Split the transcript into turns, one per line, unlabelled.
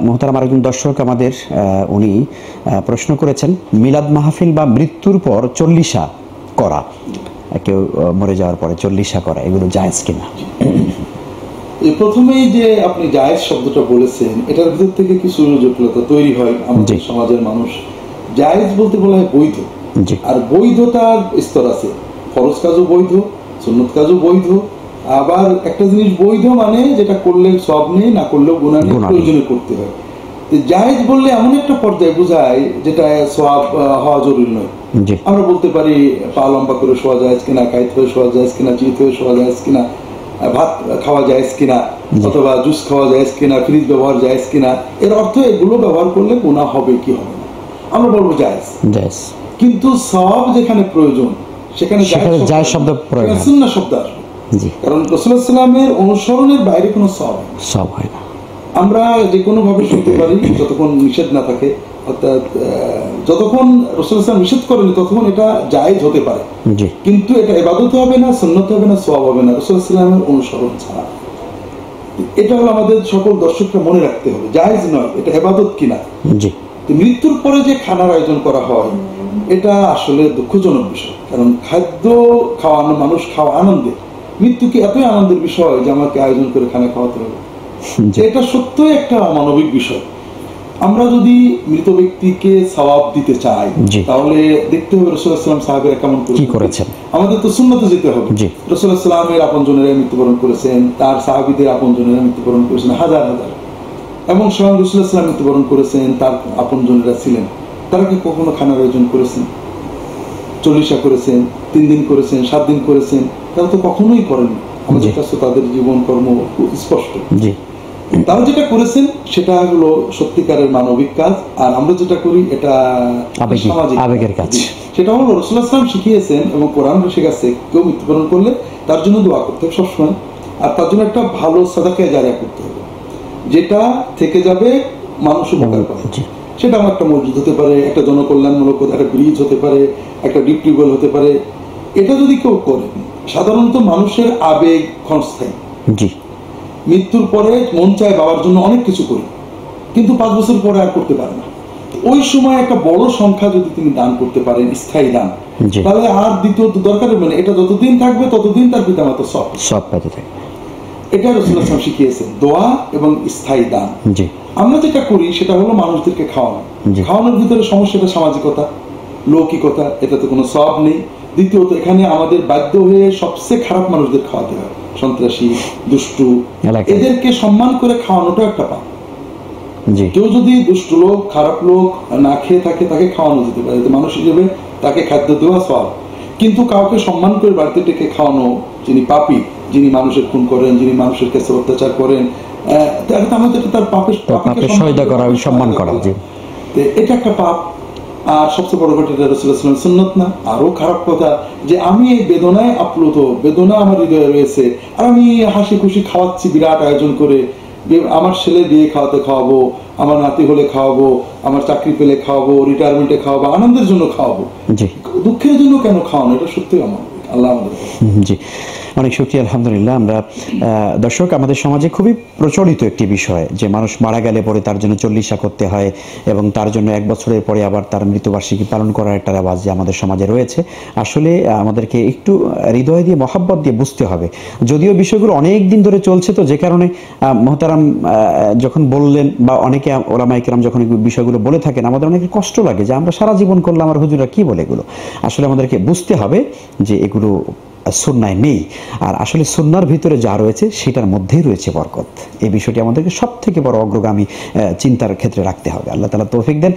মোহতারাম আরেকজন দর্শক আমাদের উনি প্রশ্ন করেছেন মিলাদ মাহফিল বা মৃত্যুর পর চল্লিশা করা, কেউ মরে যাওয়ার পরে চল্লিশা করা, এগুলো জায়েজ কিনা?
প্রথমেই যে আপনি জায়েজ শব্দটা বলেছেন, এটার ভিতর থেকে কিছু জটিলতা তৈরি হয় আমাদের সমাজের মানুষ। জায়েজ বলতে বলা হয় বৈধ, আর বৈধতার স্তর আছে। ফরজ কাজও বৈধ, সুন্নত কাজও বৈধ। আবার একটা জিনিস বৈধ মানে যেটা করলে সওয়াব নেই, না করলেও গুনাহ নেই, প্রয়োজনে করতে হয়। জায়েজ বললে এমন একটা পর্যায়ে বোঝায় যেটা সওয়াব হওয়া জরুরি নয়। আমরা বলতে পারি পা লম্বা করে শোয়া জায়েজ কিনা, কায়িত হয়ে শোয়া জায়েজ কিনা, চিত হয়ে শোয়া জায়েজ কিনা, ভাত খাওয়া জায়েজ কিনা, অথবা জুস খাওয়া জায়েজ কিনা, ফ্রিজ ব্যবহার জায়েজ কিনা। এর অর্থ এগুলো ব্যবহার করলে গুনাহ হবে কি হবে না, আমরা বলবো জায়েজ। কিন্তু সওয়াব যেখানে প্রয়োজন সেখানে জায়েজ শব্দ প্রয়োজন, সুন্নাহ শব্দ আসবে। কারণ রাসূলুল্লাহ সাল্লাল্লাহু আলাইহি ওয়াসাল্লামের অনুসরণের বাইরে কোনো সওয়াব হয় না। আমরা যে কোনো ভাবে শুনতে পারি যতক্ষণ নিষেধ না থাকে, অর্থাৎ যতক্ষণ রাসূলুল্লাহ সাল্লাল্লাহু আলাইহি ওয়াসাল্লাম নিষেধ করেন ততক্ষণ এটা জায়েজ হতে পারে, কিন্তু এটা ইবাদত হবে না, সুন্নাত হবে না, সওয়াব হবে না রাসূলুল্লাহ সাল্লাল্লাহু আলাইহি ওয়াসাল্লামের অনুসরণ ছাড়া। এটা হলো আমাদের সকল দর্শকরা মনে রাখতে হবে, জায়েজ নয়, এটা ইবাদত কিনা। মৃত্যুর পরে যে খানার আয়োজন করা হয় এটা আসলে দুঃখজনক বিষয়। কারণ খাদ্য খাওয়ানো, মানুষ খাওয়া আনন্দের, মৃত্যু কি এতই আনন্দের বিষয় যে আমাকে আয়োজন করে খানা খাওয়াতে হবে? এটা সত্যই একটা অমানবিক বিষয়। আমরা যদি মৃত ব্যক্তিকে সওয়াব দিতে চাই তাহলে দেখতে হবে রাসূলুল্লাহ সাল্লাল্লাহু আলাইহি ওয়াসাল্লাম সাহাবীরা কেমন করেছেন। আমাদের তো সুন্নতে যেতে হবে। রাসূলুল্লাহ সাল্লাল্লাহু আলাইহি ওয়াসাল্লামের আপনজনেরা মৃত্যুবরণ করেছেন, তার সাহাবীদের আপনজনেরা মৃত্যুবরণ করেছেন হাজার হাজার, এবং স্বয়ং রাসূলুল্লাহ সাল্লাল্লাহু আলাইহি ওয়াসাল্লাম মৃত্যুবরণ করেছেন, তার আপনজনেরা ছিলেন। তারা কি কখনো খানার আয়োজন করেছেন? চল্লিশা করেছেন, 3 দিন করেছেন, 7 দিন করেছেন? তারা তো কখনোই করেনি। আমাদের কাছে তাদের জীবন কর্ম স্পষ্ট। তারা যেটা করেছেন সেটা হলো সত্যিকারের মানবিক কাজ, আর আমরা যেটা করি এটা সামাজিক আবেগের কাজ। সেটা হলো রাসূলুল্লাহ সাল্লাল্লাহু আলাইহি ওয়াসাল্লাম শিখিয়েছেন এবং কোরআন শিখাচ্ছে, কেউ মৃত্যুবরণ করলে তার জন্য দোয়া করতে হবে সবসময়, আর তার জন্য একটা ভালো সাদাকা জারিয়া করতে হবে যেটা থেকে যাবে, মানুষ উপকার পাবে। সেটা আমার একটা মসজিদ হতে পারে, একটা জনকল্যাণমূলক একটা ব্রিজ হতে পারে, একটা ডিপ টিউবওয়েল হতে পারে। এটা যদি কেউ করে, সাধারণত মানুষের আবেগ ক্ষণস্থায়ী। মৃত্যুর পরে মন চায় বাবার জন্য অনেক কিছু করি, কিন্তু 5 বছর পরে আর করতে পারে না। ওই সময় একটা বড় সংখ্যা যদি তিনি দান করতে পারেন, স্থায়ী দান, তাহলে আর দ্বিতীয়ত দরকার হবে না। এটা যতদিন থাকবে ততদিন তার পিতামাতা সব পেতে থাকবে। এটা রাসূলুল্লাহ সাল্লাল্লাহু আলাইহি ওয়াসাল্লাম শিখিয়েছেন, দোয়া এবং স্থায়ী দান। আমরা যেটা করি সেটা হলো মানুষদেরকে খাওয়ানো। খাওয়ানোর ভিতরে সমস্যাটা সামাজিকতা, লৌকিকতা, এটাতে কোনো সওয়াব নেই। দ্বিতীয়ত এখানে আমাদের বাধ্য হয়ে সবচেয়ে খারাপ মানুষদের খাওয়াতে হয়, সন্ত্রাসী, দুষ্টু, এদেরকে সম্মান করে খাওয়ানোটা একটা পাপ। কেউ যদি দুষ্টু লোক, খারাপ লোক না খেয়ে থাকে তাকে খাওয়ানো যেতে পারে, মানুষ হিসেবে তাকে খাদ্য দেওয়া সওয়াব। কিন্তু কাউকে সম্মান করে বাড়িতে ডেকে খাওয়ানো, যিনি পাপী, যিনি মানুষের খুন করেন, যিনি মানুষের কাছে অত্যাচার করেন, আমাদের তার পাপের সম্মান করা, এটা একটা পাপ। আর সবচেয়ে বড় কথা রাসূলুল্লাহ সাল্লাল্লাহু আলাইহি ওয়াসাল্লাম সুন্নাত না। আরো খারাপ কথা যে আমি এই বেদনায় আপ্লুত, বেদনা আমার হৃদয়ে রয়েছে, আর আমি হাসি খুশি খাওয়াচ্ছি বিরাট আয়োজন করে, আমার ছেলে বিয়ে খাওয়াবো, আমার নাতি হলে খাওয়াবো, আমার চাকরি পেলে খাওয়াবো, রিটায়ারমেন্টে খাওয়াবো, আনন্দের জন্য খাওয়াবো, দুঃখের জন্য কেন খাওয়ানো? এটা সত্যি আমার আল্লাহ আমাদের। জি,
অনেক শুকরিয়া, আলহামদুলিল্লাহ। আমরা দর্শক, আমাদের সমাজে খুবই প্রচলিত একটি বিষয় যে মানুষ মারা গেলে পরে তার জন্য চল্লিশা করতে হয়, এবং তার জন্য 1 বছরের পরে আবার তার মৃত্যুবার্ষিকী পালন করার একটা রেওয়াজ যে আমাদের সমাজে রয়েছে। আসলে আমাদেরকে একটু হৃদয় দিয়ে, মহব্বত দিয়ে বুঝতে হবে। যদিও বিষয়গুলো অনেক দিন ধরে চলছে, তো যে কারণে মোহতারাম যখন বললেন, বা অনেকে ওলামায়ে কেরাম যখন বিষয়গুলো বলে থাকেন, আমাদের অনেক কষ্ট লাগে যে আমরা সারা জীবন করলাম, আমার হুজুররা কি বলে এগুলো। আসলে আমাদেরকে বুঝতে হবে যে এগুলো সুন্নায় নেই, আর আসলে সুন্নার ভিতরে যা রয়েছে সেটার মধ্যেই রয়েছে বরকত। এই বিষয়টি আমাদেরকে সব থেকে বড় অগ্রগামী চিন্তার ক্ষেত্রে রাখতে হবে। আল্লাহ তাআলা তৌফিক দেন।